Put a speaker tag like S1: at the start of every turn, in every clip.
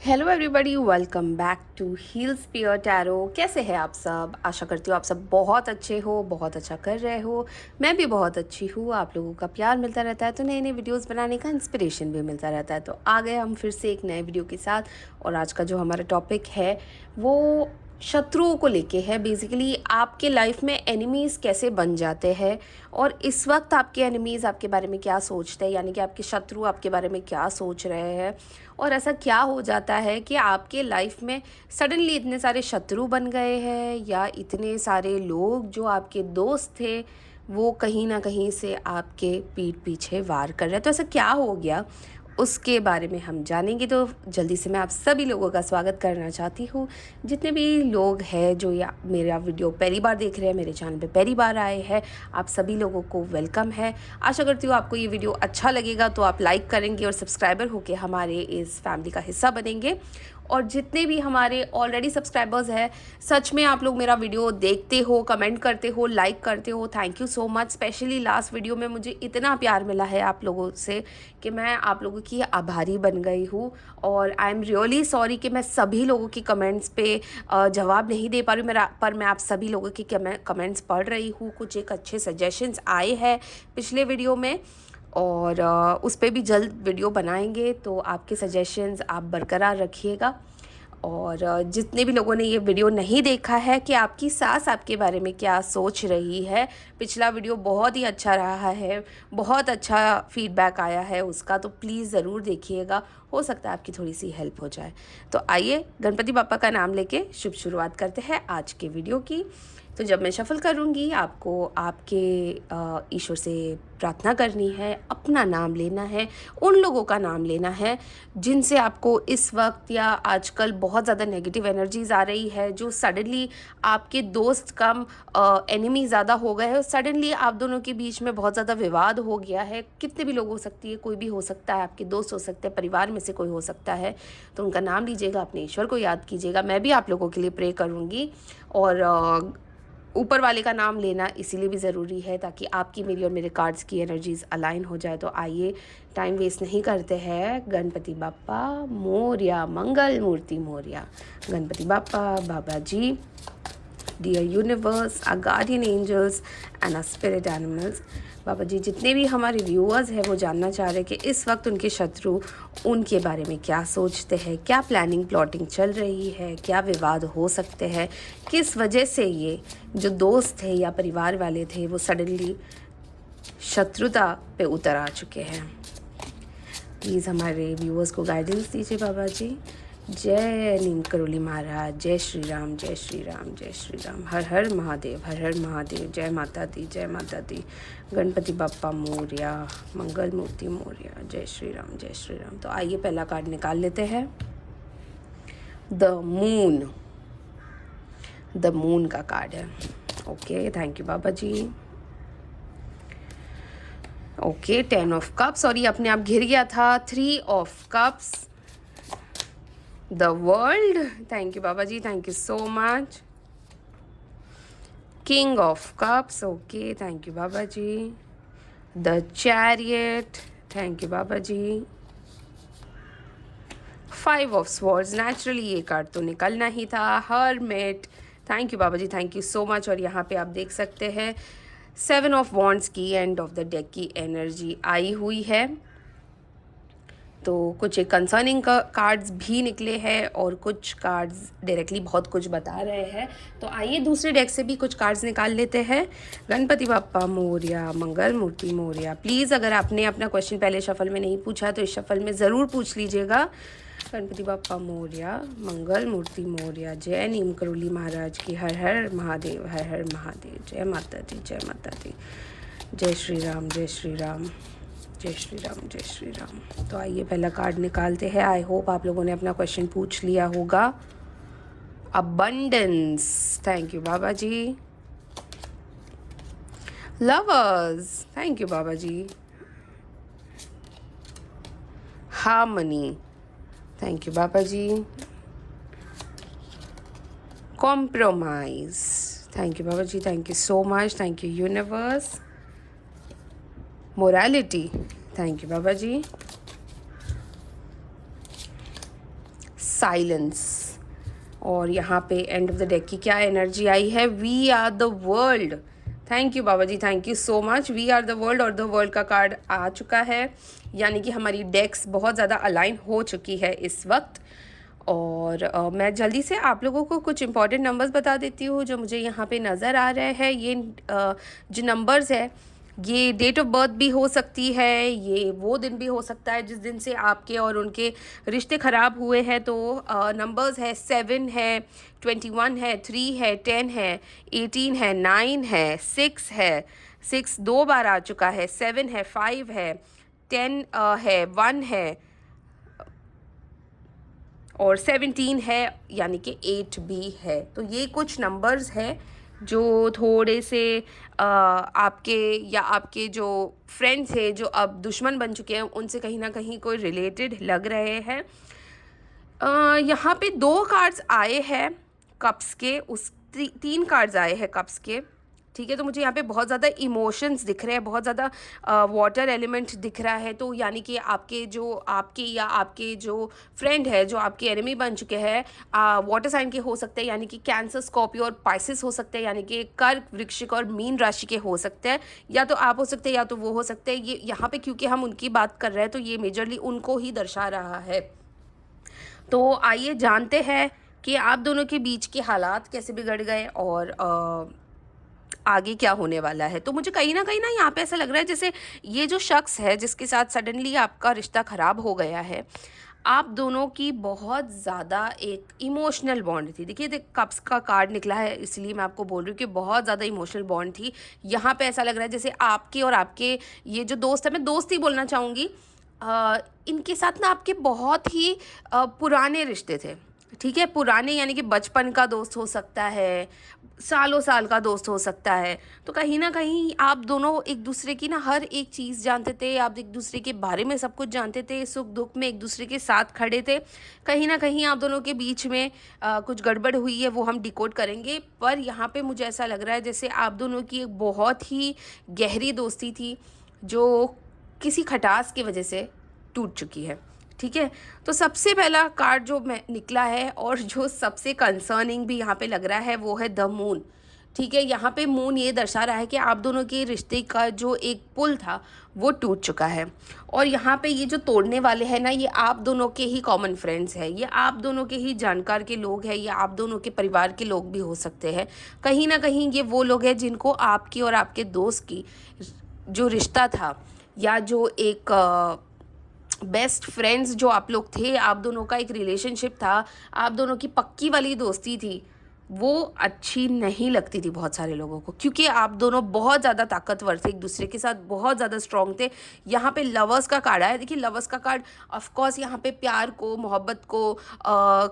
S1: Hello everybody, welcome back to Heals Pier Tarot. कैसे हैं आप सब? आशा करती हूँ आप सब बहुत अच्छे हो, बहुत अच्छा कर रहे हो। मैं भी बहुत अच्छी हूँ। आप लोगों का प्यार मिलता रहता है तो नए नए वीडियोस बनाने का इंस्पिरेशन भी मिलता रहता है। तो आ गए हम फिर से एक नए वीडियो के साथ। और आज का जो हमारा टॉपिक है वो शत्रुओं को लेके है। बेसिकली आपके लाइफ में एनिमीज़ कैसे बन जाते हैं और इस वक्त आपके एनिमीज़ आपके बारे में क्या सोचते हैं, यानी कि आपके शत्रु आपके बारे में क्या सोच रहे हैं। और ऐसा क्या हो जाता है कि आपके लाइफ में सडनली इतने सारे शत्रु बन गए हैं, या इतने सारे लोग जो आपके दोस्त थे वो कहीं ना कहीं से आपके पीठ पीछे वार कर रहे हैं। तो ऐसा क्या हो गया, उसके बारे में हम जानेंगे। तो जल्दी से मैं आप सभी लोगों का स्वागत करना चाहती हूँ। जितने भी लोग हैं जो या मेरा वीडियो पहली बार देख रहे हैं, मेरे चैनल पे पहली बार आए हैं, आप सभी लोगों को वेलकम है। आशा करती हूँ आपको ये वीडियो अच्छा लगेगा, तो आप लाइक करेंगे और सब्सक्राइबर होकर हमारे इस फैमिली का हिस्सा बनेंगे। और जितने भी हमारे ऑलरेडी सब्सक्राइबर्स हैं, सच में आप लोग मेरा वीडियो देखते हो, कमेंट करते हो, लाइक करते हो, thank you so much. Specially last video में मुझे इतना प्यार मिला है आप लोगों से कि मैं आप लोगों की आभारी बन गई हूँ। और आई एम रियली सॉरी कि मैं सभी लोगों की कमेंट्स पे जवाब नहीं दे पा रही हूँ। पर मैं आप सभी लोगों की कमेंट्स पढ़ रही हूँ। कुछ एक अच्छे सजेशंस आए हैं पिछले वीडियो में, और उस पर भी जल्द वीडियो बनाएंगे। तो आपके सजेशंस आप बरकरार रखिएगा। और जितने भी लोगों ने ये वीडियो नहीं देखा है कि आपकी सास आपके बारे में क्या सोच रही है, पिछला वीडियो बहुत ही अच्छा रहा है, बहुत अच्छा फीडबैक आया है उसका, तो प्लीज़ ज़रूर देखिएगा। हो सकता है आपकी थोड़ी सी हेल्प हो जाए। तो आइए गणपति बापा का नाम लेके शुभ शुरुआत करते हैं आज के वीडियो की। तो जब मैं शफल करूँगी, आपको आपके ईश्वर से प्रार्थना करनी है, अपना नाम लेना है, उन लोगों का नाम लेना है जिनसे आपको इस वक्त या आजकल बहुत ज़्यादा नेगेटिव एनर्जीज आ रही है, जो सडनली आपके दोस्त कम एनिमी ज़्यादा हो गए हैं। सडनली आप दोनों के बीच में बहुत ज़्यादा विवाद हो गया है। कितने भी लोग हो सकती है, कोई भी हो सकता है, आपके दोस्त हो सकते हैं, परिवार में से कोई हो सकता है। तो उनका नाम लीजिएगा, अपने ईश्वर को याद कीजिएगा। मैं भी आप लोगों के लिए प्रे करूँगी। और ऊपर वाले का नाम लेना इसीलिए भी ज़रूरी है ताकि आपकी, मेरी और मेरे कार्ड्स की एनर्जीज अलाइन हो जाए। तो आइए टाइम वेस्ट नहीं करते हैं। Ganpati Bappa Morya, Mangal Murti Morya. Ganpati Bappa, Baba ji, dear universe, our guardian angels and our spirit animals. Baba ji, जितने भी हमारे व्यूअर्स हैं वो जानना चाह रहे हैं कि इस वक्त उनके शत्रु उनके बारे में क्या सोचते हैं, क्या प्लानिंग प्लॉटिंग चल रही है, क्या विवाद हो सकते हैं, किस वजह से ये जो दोस्त थे या परिवार वाले थे वो सडनली शत्रुता पे उतर आ चुके हैं। प्लीज़ हमारे व्यूअर्स को गाइडेंस दीजिए बाबा जी। जय नीम करोली महाराज, जय श्री राम, जय श्री राम, जय श्री राम। हर हर महादेव, हर हर महादेव। जय माता दी, जय माता दी। गणपति बाप्पा मोरया, मंगल मूर्ति मोरया। जय श्री राम, जय श्री राम। तो आइए पहला कार्ड निकाल लेते हैं। द मून, द मून का कार्ड है। ओके, थैंक यू बाबा जी। ओके, 10 ऑफ कप्स, और ये अपने आप घिर गया था। 3 of cups, the world, thank you बाबा जी, thank you so much. King of cups, okay, thank you बाबा जी। द चैरियट, थैंक यू बाबा जी। 5 ऑफ स्वॉर्ड्स, नेचुरली ये कार्ड तो निकलना ही था। हर्मिट, थैंक यू बाबा जी, थैंक यू सो मच। और यहाँ पे आप देख सकते हैं 7 ऑफ वॉन्ड्स की एंड ऑफ द डेक की एनर्जी आई हुई है। तो कुछ एक कंसर्निंग कार्ड्स भी निकले हैं और कुछ कार्ड्स डायरेक्टली बहुत कुछ बता रहे हैं। तो आइए दूसरे डेक से भी कुछ कार्ड्स निकाल लेते हैं। गणपति बाप्पा मोरया, मंगल मूर्ति मोरया। प्लीज़ अगर आपने अपना क्वेश्चन पहले शफल में नहीं पूछा तो इस शफल में ज़रूर पूछ लीजिएगा। गणपति बाप्पा मोरया, मंगल मूर्ति मोरया। जय नीम करोली महाराज की। हर हर महादेव, हर हर महादेव। जय माता दी, जय माता दी। जय श्री राम, जय श्री राम, जय श्री राम, जय श्री राम। तो आइए पहला कार्ड निकालते हैं। आई होप आप लोगों ने अपना क्वेश्चन पूछ लिया होगा। अबंडेंस, थैंक यू बाबा जी। लवर्स, थैंक यू बाबा जी। हार्मनी, थैंक यू बाबा जी। कॉम्प्रोमाइज, थैंक यू बाबा जी, thank you so much, thank you universe. Morality, thank you बाबा जी। साइलेंस। और यहाँ पे एंड ऑफ द डेक की क्या एनर्जी आई है, we are the world. Thank you बाबा जी, thank you so much. We are the world और द वर्ल्ड का कार्ड आ चुका है, यानी कि हमारी डेक्स बहुत ज़्यादा अलाइन हो चुकी है इस वक्त। और मैं जल्दी से आप लोगों को कुछ इंपॉर्टेंट नंबर्स बता देती हूँ जो मुझे यहाँ पे नज़र आ रहे हैं। ये जो नंबर्स है, ये डेट ऑफ बर्थ भी हो सकती है, ये वो दिन भी हो सकता है जिस दिन से आपके और उनके रिश्ते ख़राब हुए हैं। तो नंबर्स है 7 है, 21 है, 3 है, 10 है, 18 है, 9 है, 6 है, 6 2 बार आ चुका है, 7 है, 5 है, 10 है, 1 है और 17 है, यानी कि 8 भी है। तो ये कुछ नंबर्स हैं जो थोड़े से आपके या आपके जो फ्रेंड्स हैं जो अब दुश्मन बन चुके हैं उनसे कहीं ना कहीं कोई रिलेटेड लग रहे हैं। यहाँ पे 2 कार्ड्स आए हैं कप्स के, उस 3 कार्ड्स आए हैं कप्स के, ठीक है। तो मुझे यहाँ पे बहुत ज़्यादा इमोशंस दिख रहे हैं, बहुत ज़्यादा वाटर एलिमेंट दिख रहा है। तो यानी कि आपके जो फ्रेंड है जो आपके एनिमी बन चुके हैं, वाटर साइन के हो सकते हैं, यानी कि कैंसर, स्कॉर्पियो और पाइसिस हो सकते हैं, यानी कि कर्क, वृश्चिक और मीन राशि के हो सकते हैं। या तो आप हो सकते हैं या तो वो हो सकते हैं। ये यहाँ पे क्योंकि हम उनकी बात कर रहे हैं तो ये मेजरली उनको ही दर्शा रहा है। तो आइए जानते हैं कि आप दोनों के बीच के हालात कैसे बिगड़ गए और आगे क्या होने वाला है। तो मुझे कहीं ना यहाँ पे ऐसा लग रहा है जैसे ये जो शख्स है जिसके साथ सडनली आपका रिश्ता ख़राब हो गया है, आप दोनों की बहुत ज़्यादा एक इमोशनल बॉन्ड थी। देखिए कप्स का कार्ड निकला है, इसलिए मैं आपको बोल रही हूँ कि बहुत ज़्यादा इमोशनल बॉन्ड थी। यहाँ पे ऐसा लग रहा है जैसे आपके और आपके ये जो दोस्त है, मैं दोस्त ही बोलना चाहूँगी, इनके साथ ना आपके बहुत ही पुराने रिश्ते थे, ठीक है। पुराने यानी कि बचपन का दोस्त हो सकता है, सालों साल का दोस्त हो सकता है। तो कहीं ना कहीं आप दोनों एक दूसरे की ना हर एक चीज़ जानते थे, आप एक दूसरे के बारे में सब कुछ जानते थे, सुख दुख में एक दूसरे के साथ खड़े थे। कहीं ना कहीं आप दोनों के बीच में कुछ गड़बड़ हुई है, वो हम डिकोड करेंगे। पर यहाँ पे मुझे ऐसा लग रहा है जैसे आप दोनों की एक बहुत ही गहरी दोस्ती थी जो किसी खटास की वजह से टूट चुकी है, ठीक है। तो सबसे पहला कार्ड जो मैं निकला है और जो सबसे कंसर्निंग भी यहाँ पे लग रहा है वो है द मून, ठीक है। यहाँ पे मून ये दर्शा रहा है कि आप दोनों के रिश्ते का जो एक पुल था वो टूट चुका है। और यहाँ पे ये जो तोड़ने वाले हैं ना, ये आप दोनों के ही कॉमन फ्रेंड्स हैं, ये आप दोनों के ही जानकार के लोग हैं, ये आप दोनों के परिवार के लोग भी हो सकते हैं। कहीं ना कहीं ये वो लोग हैं जिनको आपकी और आपके दोस्त की जो रिश्ता था या जो एक बेस्ट फ्रेंड्स जो आप लोग थे, आप दोनों का एक रिलेशनशिप था, आप दोनों की पक्की वाली दोस्ती थी, वो अच्छी नहीं लगती थी बहुत सारे लोगों को, क्योंकि आप दोनों बहुत ज़्यादा ताकतवर थे, एक दूसरे के साथ बहुत ज़्यादा स्ट्रॉन्ग थे। यहाँ पे लवर्स का कार्ड है। देखिए लवर्स का कार्ड ऑफ कोर्स यहाँ पे प्यार को, मोहब्बत को,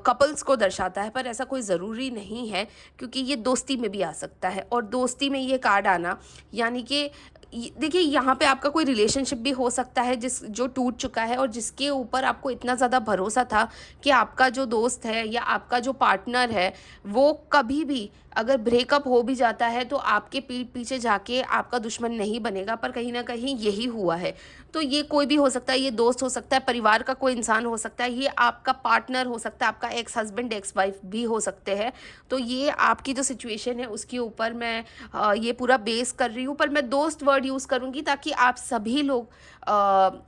S1: कपल्स को दर्शाता है, पर ऐसा कोई ज़रूरी नहीं है, क्योंकि ये दोस्ती में भी आ सकता है। और दोस्ती में ये कार्ड आना यानी कि देखिए यहाँ पे आपका कोई रिलेशनशिप भी हो सकता है जो टूट चुका है और जिसके ऊपर आपको इतना ज़्यादा भरोसा था कि आपका जो दोस्त है या आपका जो पार्टनर है वो कभी भी अगर ब्रेकअप हो भी जाता है तो आपके पीठ पीछे जाके आपका दुश्मन नहीं बनेगा। पर कहीं ना कहीं यही हुआ है। तो ये कोई भी हो सकता है, ये दोस्त हो सकता है, परिवार का कोई इंसान हो सकता है, ये आपका पार्टनर हो सकता है, आपका एक्स हस्बैंड, एक्स वाइफ भी हो सकते हैं। तो ये आपकी जो सिचुएशन है उसके ऊपर मैं ये पूरा बेस कर रही हूँ, पर मैं दोस्त वर्ड यूज़ करूँगी ताकि आप सभी लोग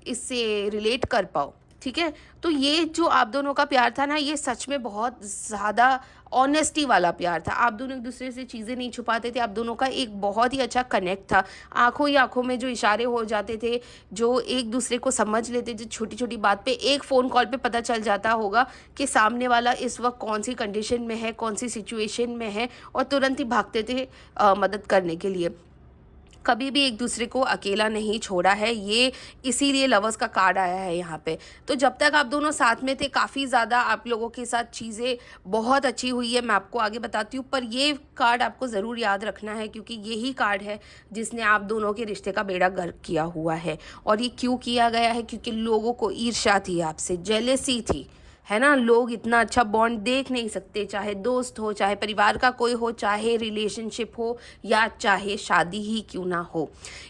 S1: इससे रिलेट कर पाओ, ठीक है। तो ये जो आप दोनों का प्यार था ना, ये सच में बहुत ज़्यादा ऑनेस्टी वाला प्यार था। आप दोनों एक दूसरे से चीज़ें नहीं छुपाते थे, आप दोनों का एक बहुत ही अच्छा कनेक्ट था। आंखों ही आंखों में जो इशारे हो जाते थे, जो एक दूसरे को समझ लेते, जो छोटी छोटी बात पे एक फ़ोन कॉल पे पता चल जाता होगा कि सामने वाला इस वक्त कौन सी कंडीशन में है, कौन सी सिचुएशन में है, और तुरंत ही भागते थे मदद करने के लिए। कभी भी एक दूसरे को अकेला नहीं छोड़ा है, ये इसीलिए लवर्स का कार्ड आया है यहाँ पे। तो जब तक आप दोनों साथ में थे काफ़ी ज़्यादा आप लोगों के साथ चीज़ें बहुत अच्छी हुई है, मैं आपको आगे बताती हूँ। पर ये कार्ड आपको ज़रूर याद रखना है, क्योंकि यही कार्ड है जिसने आप दोनों के रिश्ते का बेड़ा गर्क किया हुआ है। और ये क्यों किया गया है? क्योंकि लोगों को ईर्ष्या थी आपसे, जेलेसी थी, है ना। लोग इतना अच्छा बॉन्ड देख नहीं सकते, चाहे दोस्त हो, चाहे परिवार का कोई हो, चाहे रिलेशनशिप हो, या चाहे शादी ही क्यों ना हो।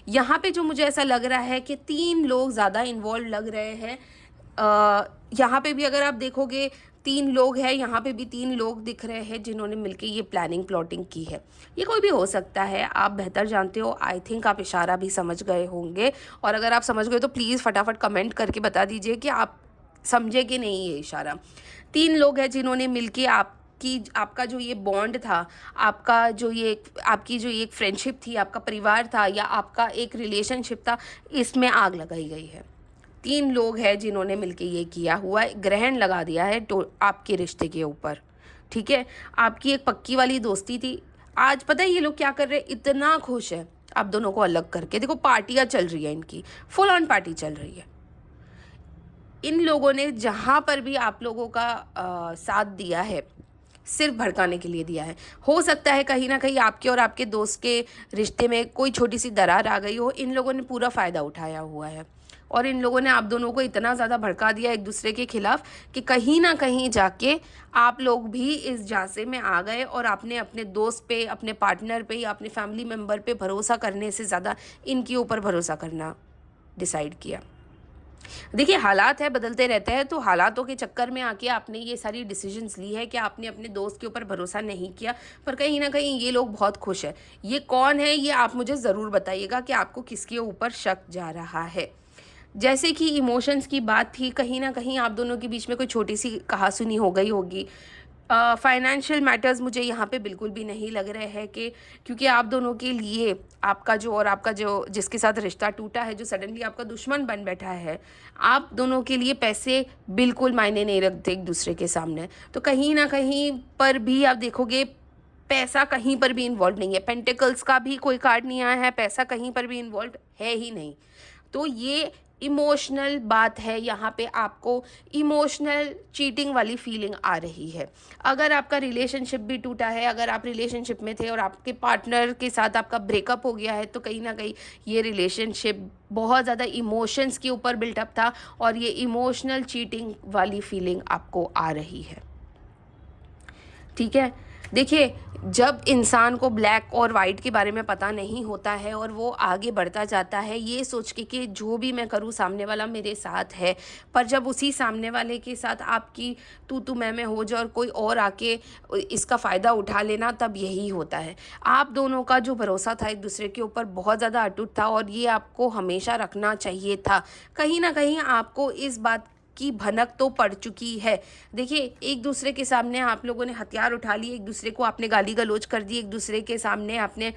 S1: यहाँ पे जो मुझे ऐसा लग रहा है कि 3 लोग ज़्यादा इन्वॉल्व लग रहे हैं। यहाँ पे भी अगर आप देखोगे 3 लोग हैं, यहाँ पे भी 3 लोग दिख रहे हैं जिन्होंने मिलके ये प्लानिंग प्लॉटिंग की है। ये कोई भी हो सकता है, आप बेहतर जानते हो। आई थिंक आप इशारा भी समझ गए होंगे, और अगर आप समझ गए तो प्लीज़ फटाफट कमेंट करके बता दीजिए कि आप समझे कि नहीं ये इशारा। 3 लोग हैं जिन्होंने मिलके आपका जो ये बॉन्ड था, आपकी जो ये एक फ्रेंडशिप थी, आपका परिवार था या आपका एक रिलेशनशिप था, इसमें आग लगाई गई है। 3 लोग हैं जिन्होंने मिलके ये किया हुआ है, ग्रहण लगा दिया है तो आपके रिश्ते के ऊपर, ठीक है। आपकी एक पक्की वाली दोस्ती थी, आज पता है ये लोग क्या कर रहे हैं, इतना खुश है आप दोनों को अलग करके। देखो पार्टियाँ चल रही है इनकी, फुल ऑन पार्टी चल रही है। इन लोगों ने जहाँ पर भी आप लोगों का साथ दिया है, सिर्फ भड़काने के लिए दिया है। हो सकता है कहीं ना कहीं आपके और आपके दोस्त के रिश्ते में कोई छोटी सी दरार आ गई हो, इन लोगों ने पूरा फ़ायदा उठाया हुआ है और इन लोगों ने आप दोनों को इतना ज़्यादा भड़का दिया एक दूसरे के खिलाफ कि कहीं ना कहीं जाके आप लोग भी इस झांसे में आ गए और आपने अपने दोस्त पे, अपने पार्टनर पे या अपने फैमिली मेम्बर पे भरोसा करने से ज़्यादा इनके ऊपर भरोसा करना डिसाइड किया। देखिए हालात है, बदलते रहते हैं, तो हालातों के चक्कर में आके आपने ये सारी डिसीजंस ली है कि आपने अपने दोस्त के ऊपर भरोसा नहीं किया, पर कहीं ना कहीं ये लोग बहुत खुश है। ये कौन है ये आप मुझे ज़रूर बताइएगा कि आपको किसके ऊपर शक जा रहा है। जैसे कि इमोशंस की बात थी, कहीं ना कहीं आप दोनों के बीच में कोई छोटी सी कहासुनी हो गई होगी। फाइनेंशियल मैटर्स मुझे यहाँ पे बिल्कुल भी नहीं लग रहे हैं कि, क्योंकि आप दोनों के लिए आपका जो जिसके साथ रिश्ता टूटा है, जो सडनली आपका दुश्मन बन बैठा है, आप दोनों के लिए पैसे बिल्कुल मायने नहीं रखते एक दूसरे के सामने। तो कहीं ना कहीं पर भी आप देखोगे पैसा कहीं पर भी इन्वॉल्व नहीं है, पेंटिकल्स का भी कोई कार्ड नहीं आया है, पैसा कहीं पर भी इन्वॉल्व है ही नहीं। तो ये इमोशनल बात है, यहाँ पे आपको इमोशनल चीटिंग वाली फीलिंग आ रही है। अगर आपका रिलेशनशिप भी टूटा है, अगर आप रिलेशनशिप में थे और आपके पार्टनर के साथ आपका ब्रेकअप हो गया है, तो कहीं ना कहीं ये रिलेशनशिप बहुत ज़्यादा इमोशंस के ऊपर बिल्टअप था और ये इमोशनल चीटिंग वाली फीलिंग आपको आ रही है, ठीक है। देखिए जब इंसान को ब्लैक और वाइट के बारे में पता नहीं होता है और वो आगे बढ़ता जाता है ये सोच के कि जो भी मैं करूँ सामने वाला मेरे साथ है, पर जब उसी सामने वाले के साथ आपकी तू मैं हो जाए और कोई और आके इसका फ़ायदा उठा लेना, तब यही होता है। आप दोनों का जो भरोसा था एक दूसरे के ऊपर बहुत ज़्यादा अटूट था और ये आपको हमेशा रखना चाहिए था। कहीं ना कहीं आपको इस बात की भनक तो पड़ चुकी है। देखिए एक दूसरे के सामने आप लोगों ने हथियार उठा लिए, एक दूसरे को आपने गाली गलौज कर दी, एक दूसरे के सामने आपने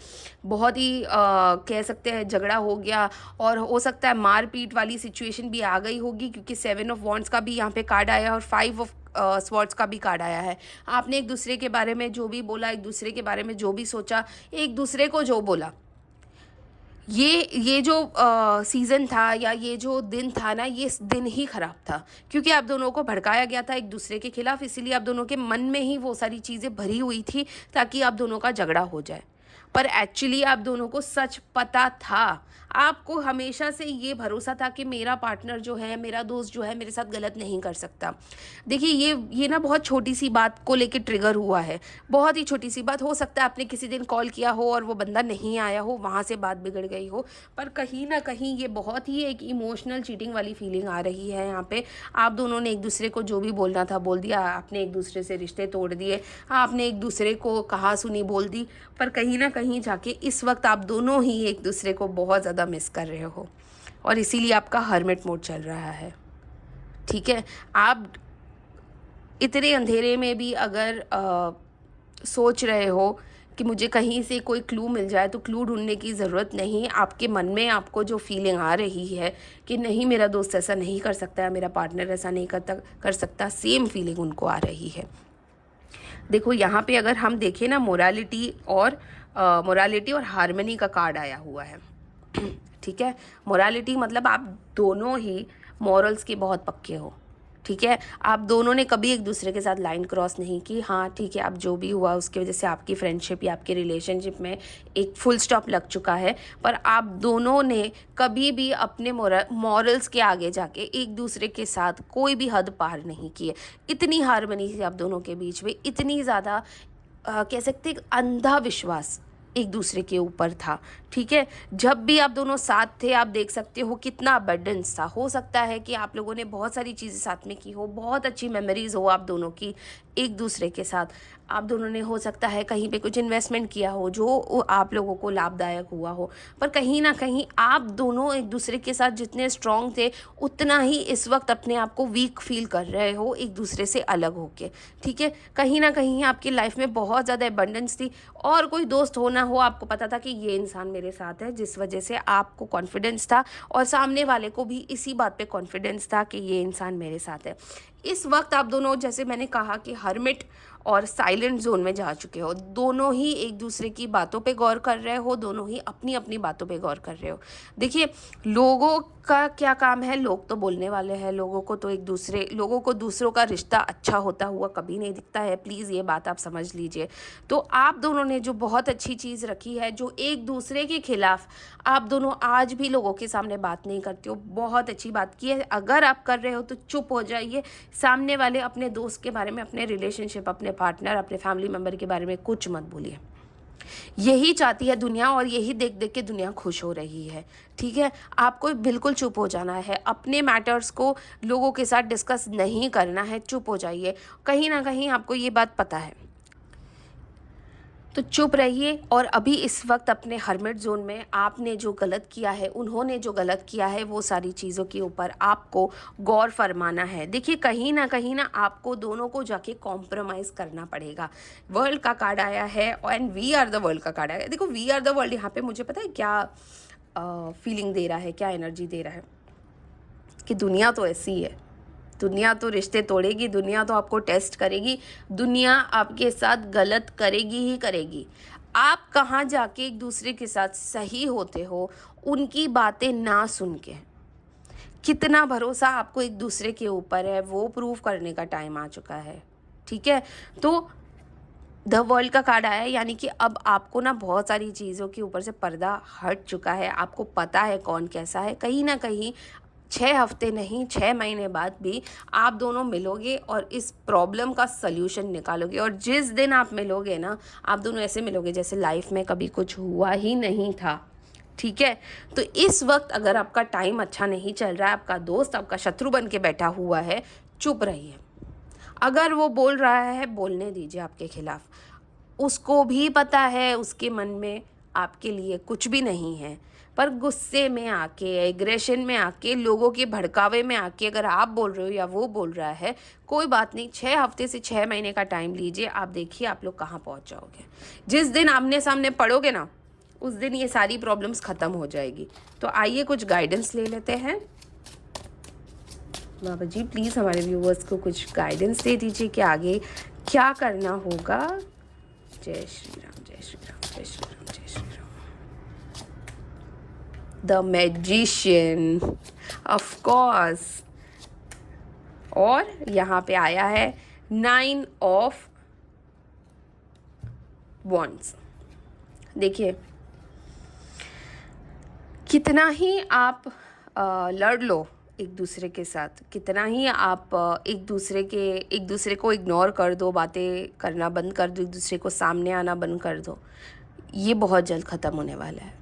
S1: बहुत ही कह सकते हैं झगड़ा हो गया और हो सकता है मारपीट वाली सिचुएशन भी आ गई होगी, क्योंकि 7 ऑफ वॉन्ड्स का भी यहाँ पे कार्ड आया और 5 ऑफ स्वॉर्ड्स का भी कार्ड आया है। आपने एक दूसरे के बारे में जो भी बोला, एक दूसरे के बारे में जो भी सोचा, एक दूसरे को जो बोला, ये जो सीज़न था या ये जो दिन था ना, ये दिन ही ख़राब था, क्योंकि आप दोनों को भड़काया गया था एक दूसरे के खिलाफ। इसीलिए आप दोनों के मन में ही वो सारी चीज़ें भरी हुई थी ताकि आप दोनों का झगड़ा हो जाए। पर एक्चुअली आप दोनों को सच पता था, आपको हमेशा से ये भरोसा था कि मेरा पार्टनर जो है, मेरा दोस्त जो है, मेरे साथ गलत नहीं कर सकता। देखिए ये ना बहुत छोटी सी बात को लेके ट्रिगर हुआ है, बहुत ही छोटी सी बात। हो सकता है आपने किसी दिन कॉल किया हो और वो बंदा नहीं आया हो, वहाँ से बात बिगड़ गई हो, पर कहीं ना कहीं ये बहुत ही एक इमोशनल चीटिंग वाली फीलिंग आ रही है यहाँ पे। आप दोनों ने एक दूसरे को जो भी बोलना था बोल दिया, आपने एक दूसरे से रिश्ते तोड़ दिए, आपने एक दूसरे को कहा सुनी बोल दी, पर कहीं ना कहीं जाके इस वक्त आप दोनों ही एक दूसरे को बहुत ज़्यादा मिस कर रहे हो और इसीलिए आपका हर्मिट मोड चल रहा है, ठीक है। आप इतने अंधेरे में भी अगर सोच रहे हो कि मुझे कहीं से कोई क्लू मिल जाए, तो क्लू ढूंढने की ज़रूरत नहीं। आपके मन में आपको जो फीलिंग आ रही है कि नहीं मेरा दोस्त ऐसा नहीं कर सकता है, मेरा पार्टनर ऐसा नहीं कर सकता, सेम फीलिंग उनको आ रही है। देखो यहाँ पे अगर हम देखें ना, मोरालिटी और हार्मनी का कार्ड आया हुआ है, ठीक है। मोरालिटी मतलब आप दोनों ही मॉरल्स के बहुत पक्के हो, ठीक है। आप दोनों ने कभी एक दूसरे के साथ लाइन क्रॉस नहीं की। हाँ ठीक है, आप जो भी हुआ उसकी वजह से आपकी फ्रेंडशिप या आपके रिलेशनशिप में एक फुल स्टॉप लग चुका है, पर आप दोनों ने कभी भी अपने मॉरल्स के आगे जाके एक दूसरे के साथ कोई भी हद पार नहीं की है। इतनी हार्मनी थी आप दोनों के बीच में, इतनी ज़्यादा कह सकते अंधा विश्वास एक दूसरे के ऊपर था, ठीक है। जब भी आप दोनों साथ थे आप देख सकते हो कितना अबंडेंस था। हो सकता है कि आप लोगों ने बहुत सारी चीज़ें साथ में की हो, बहुत अच्छी मेमोरीज हो आप दोनों की एक दूसरे के साथ। आप दोनों ने हो सकता है कहीं पे कुछ इन्वेस्टमेंट किया हो जो आप लोगों को लाभदायक हुआ हो, पर कहीं ना कहीं आप दोनों एक दूसरे के साथ जितने स्ट्रांग थे उतना ही इस वक्त अपने आप को वीक फील कर रहे हो एक दूसरे से अलग होके, ठीक है। कहीं ना कहीं आपकी लाइफ में बहुत ज़्यादा एबंडेंस थी और कोई दोस्त हो ना हो आपको पता था कि ये इंसान मेरे साथ है, जिस वजह से आपको कॉन्फिडेंस था और सामने वाले को भी इसी बात पे कॉन्फिडेंस था कि ये इंसान मेरे साथ है। इस वक्त आप दोनों, जैसे मैंने कहा कि हर्मिट और साइलेंट जोन में जा चुके हो, दोनों ही एक दूसरे की बातों पे गौर कर रहे हो, दोनों ही अपनी अपनी बातों पे गौर कर रहे हो। देखिए, लोगों का क्या काम है, लोग तो बोलने वाले हैं, लोगों को तो लोगों को दूसरों का रिश्ता अच्छा होता हुआ कभी नहीं दिखता है, प्लीज़ ये बात आप समझ लीजिए। तो आप दोनों ने जो बहुत अच्छी चीज़ रखी है, जो एक दूसरे के खिलाफ आप दोनों आज भी लोगों के सामने बात नहीं करते हो, बहुत अच्छी बात की है। अगर आप कर रहे हो तो चुप हो जाइए। सामने वाले अपने दोस्त के बारे में, अपने रिलेशनशिप, अपने पार्टनर, अपने फैमिली मेम्बर के बारे में कुछ मत बोलिए। यही चाहती है दुनिया और यही देख देख के दुनिया खुश हो रही है, ठीक है। आपको बिल्कुल चुप हो जाना है, अपने मैटर्स को लोगों के साथ डिस्कस नहीं करना है, चुप हो जाइए। कहीं ना कहीं आपको ये बात पता है, तो चुप रहिए। और अभी इस वक्त अपने हर्मिट जोन में आपने जो गलत किया है, उन्होंने जो गलत किया है, वो सारी चीज़ों के ऊपर आपको गौर फरमाना है। देखिए, कहीं ना आपको दोनों को जाके कॉम्प्रोमाइज़ करना पड़ेगा। वर्ल्ड का कार्ड आया है and we are the world का कार्ड आया है। देखो, वी आर द वर्ल्ड यहाँ पे मुझे पता है क्या फीलिंग दे रहा है, क्या एनर्जी दे रहा है, कि दुनिया तो ऐसी है, दुनिया तो रिश्ते तोड़ेगी, दुनिया तो आपको टेस्ट करेगी, दुनिया आपके साथ गलत करेगी ही करेगी। आप कहाँ जाके एक दूसरे के साथ सही होते हो, उनकी बातें ना सुन के। कितना भरोसा आपको एक दूसरे के ऊपर है वो प्रूव करने का टाइम आ चुका है, ठीक है। तो द वर्ल्ड का कार्ड आया है, यानी कि अब आपको ना बहुत सारी चीज़ों के ऊपर से पर्दा हट चुका है। आपको पता है कौन कैसा है। कहीं ना कहीं 6 हफ्ते नहीं, 6 महीने बाद भी आप दोनों मिलोगे और इस प्रॉब्लम का सल्यूशन निकालोगे। और जिस दिन आप मिलोगे ना, आप दोनों ऐसे मिलोगे जैसे लाइफ में कभी कुछ हुआ ही नहीं था, ठीक है। तो इस वक्त अगर आपका टाइम अच्छा नहीं चल रहा है, आपका दोस्त आपका शत्रु बन के बैठा हुआ है, चुप रहिए। अगर वो बोल रहा है, बोलने दीजिए आपके खिलाफ। उसको भी पता है उसके मन में आपके लिए कुछ भी नहीं है, पर गुस्से में आके, एग्रेशन में आके, लोगों के भड़कावे में आके अगर आप बोल रहे हो या वो बोल रहा है, कोई बात नहीं, 6 हफ्ते से 6 महीने का टाइम लीजिए। आप देखिए आप लोग कहाँ पहुँच जाओगे। जिस दिन आमने सामने पड़ोगे ना, उस दिन ये सारी प्रॉब्लम्स ख़त्म हो जाएगी। तो आइए कुछ गाइडेंस ले लेते हैं। बाबा जी प्लीज़ हमारे व्यूवर्स को कुछ गाइडेंस दे दीजिए कि आगे क्या करना होगा। जय श्री राम, जय श्री राम, जय श्री राम, जय Shri Ram. The magician, of course. और यहाँ पे आया है 9 ऑफ वॉन्ड्स। देखिए, कितना ही आप लड़ लो एक दूसरे के साथ, कितना ही आप एक दूसरे को इग्नोर कर दो, बातें करना बंद कर दो, एक दूसरे को सामने आना बंद कर दो, ये बहुत जल्द ख़त्म होने वाला है,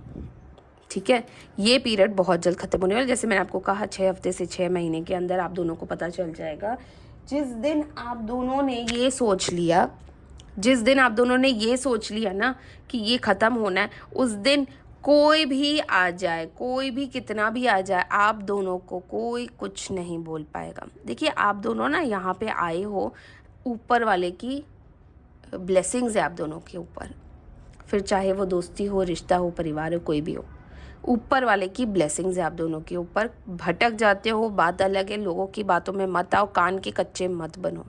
S1: ठीक है। ये पीरियड बहुत जल्द ख़त्म होने वाला है। जैसे मैंने आपको कहा, 6 हफ्ते से 6 महीने के अंदर आप दोनों को पता चल जाएगा। जिस दिन आप दोनों ने ये सोच लिया, जिस दिन आप दोनों ने ये सोच लिया ना कि ये ख़त्म होना है, उस दिन कोई भी आ जाए, कोई भी कितना भी आ जाए, आप दोनों को कोई कुछ नहीं बोल पाएगा। देखिए, आप दोनों ना यहाँ पे आए हो, ऊपर वाले की ब्लेसिंग्स है आप दोनों के ऊपर, फिर चाहे वो दोस्ती हो, रिश्ता हो, परिवार हो, कोई भी हो, ऊपर वाले की ब्लेसिंग्स है आप दोनों के ऊपर। भटक जाते हो, बात अलग है, लोगों की बातों में मत आओ, कान के कच्चे मत बनो।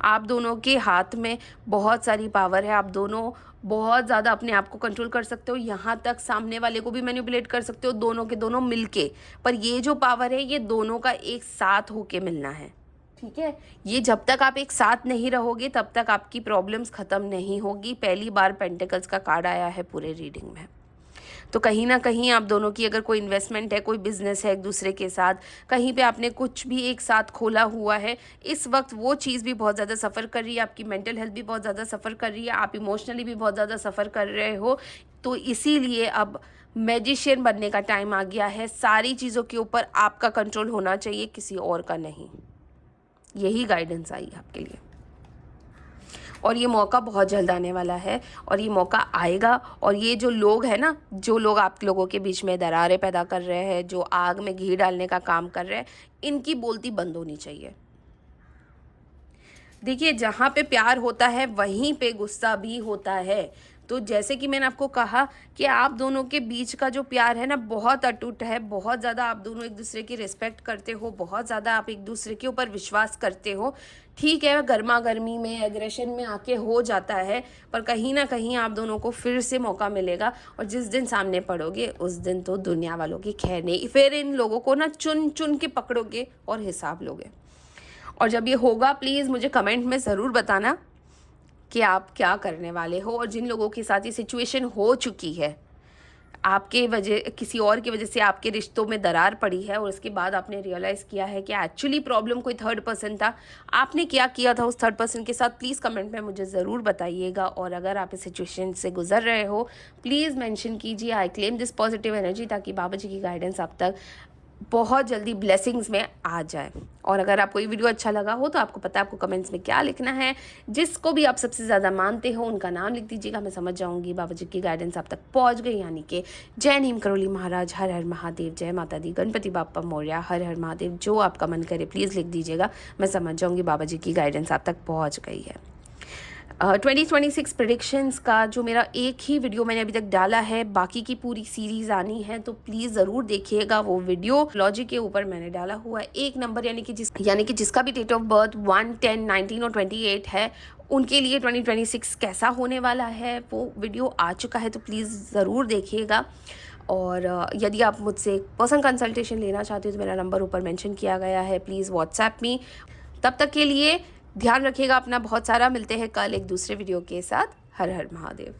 S1: आप दोनों के हाथ में बहुत सारी पावर है, आप दोनों बहुत ज़्यादा अपने आप को कंट्रोल कर सकते हो, यहाँ तक सामने वाले को भी मैनिपुलेट कर सकते हो, दोनों के दोनों मिलके। पर ये जो पावर है, ये दोनों का एक साथ होके मिलना है, ठीक है। ये जब तक आप एक साथ नहीं रहोगे तब तक आपकी प्रॉब्लम्स ख़त्म नहीं होगी। पहली बार पेंटिकल्स का कार्ड आया है पूरे रीडिंग में। तो कहीं ना कहीं आप दोनों की अगर कोई इन्वेस्टमेंट है, कोई बिजनेस है एक दूसरे के साथ, कहीं पे आपने कुछ भी एक साथ खोला हुआ है, इस वक्त वो चीज़ भी बहुत ज़्यादा सफ़र कर रही है, आपकी मेंटल हेल्थ भी बहुत ज़्यादा सफ़र कर रही है, आप इमोशनली भी बहुत ज़्यादा सफ़र कर रहे हो। तो इसीलिए अब मैजिशियन बनने का टाइम आ गया है। सारी चीज़ों के ऊपर आपका कंट्रोल होना चाहिए, किसी और का नहीं। यही गाइडेंस आई आपके लिए, और ये मौका बहुत जल्द आने वाला है, और ये मौका आएगा। और ये जो लोग हैं ना, जो लोग आप लोगों के बीच में दरारें पैदा कर रहे हैं, जो आग में घी डालने का काम कर रहे हैं, इनकी बोलती बंद होनी चाहिए। देखिए, जहाँ पे प्यार होता है वहीं पे गुस्सा भी होता है। तो जैसे कि मैंने आपको कहा कि आप दोनों के बीच का जो प्यार है ना, बहुत अटूट है, बहुत ज़्यादा आप दोनों एक दूसरे की रिस्पेक्ट करते हो, बहुत ज़्यादा आप एक दूसरे के ऊपर विश्वास करते हो। ठीक है, गर्मा गर्मी में, एग्रेशन में आके हो जाता है, पर कहीं ना कहीं आप दोनों को फिर से मौका मिलेगा, और जिस दिन सामने पड़ोगे उस दिन तो दुनिया वालों की खैर नहीं। फिर इन लोगों को ना चुन चुन के पकड़ोगे और हिसाब लोगे। और जब ये होगा, प्लीज़ मुझे कमेंट में ज़रूर बताना कि आप क्या करने वाले हो। और जिन लोगों के साथ ये सिचुएशन हो चुकी है, आपके वजह, किसी और की वजह से आपके रिश्तों में दरार पड़ी है, और उसके बाद आपने रियलाइज़ किया है कि एक्चुअली प्रॉब्लम कोई थर्ड पर्सन था, आपने क्या किया था उस थर्ड पर्सन के साथ, प्लीज़ कमेंट में मुझे ज़रूर बताइएगा। और अगर आप इस सिचुएशन से गुजर रहे हो, प्लीज़ मेंशन कीजिए I claim this positive energy, ताकि बाबा जी की गाइडेंस आप तक बहुत जल्दी ब्लेसिंग्स में आ जाए। और अगर आपको ये वीडियो अच्छा लगा हो तो आपको पता है आपको कमेंट्स में क्या लिखना है। जिसको भी आप सबसे ज़्यादा मानते हो उनका नाम लिख दीजिएगा, मैं समझ जाऊंगी बाबा जी की गाइडेंस आप तक पहुंच गई। यानी कि जय नीम करोली महाराज, हर हर महादेव, जय माता दी, गणपति बाप्पा मोरया, हर हर महादेव। जो आपका मन करे प्लीज़ लिख दीजिएगा, मैं समझ जाऊंगी बाबा जी की गाइडेंस आप तक पहुँच गई है। 2026 प्रेडिक्शंस का जो मेरा एक ही वीडियो मैंने अभी तक डाला है, बाकी की पूरी सीरीज़ आनी है, तो प्लीज़ ज़रूर देखिएगा वो वीडियो। लॉजिक के ऊपर मैंने डाला हुआ है एक नंबर, यानी कि जिसका भी डेट ऑफ बर्थ 1, 10, 19 और 28 है, उनके लिए 2026 कैसा होने वाला है वो वीडियो आ चुका है, तो प्लीज़ ज़रूर देखिएगा। और यदि आप मुझसे पर्सनल कंसल्टेशन लेना चाहते हो तो मेरा नंबर ऊपर मेंशन किया गया है, प्लीज़ व्हाट्सएप मी। तब तक के लिए ध्यान रखिएगा अपना बहुत सारा। मिलते हैं कल एक दूसरे वीडियो के साथ। हर हर महादेव।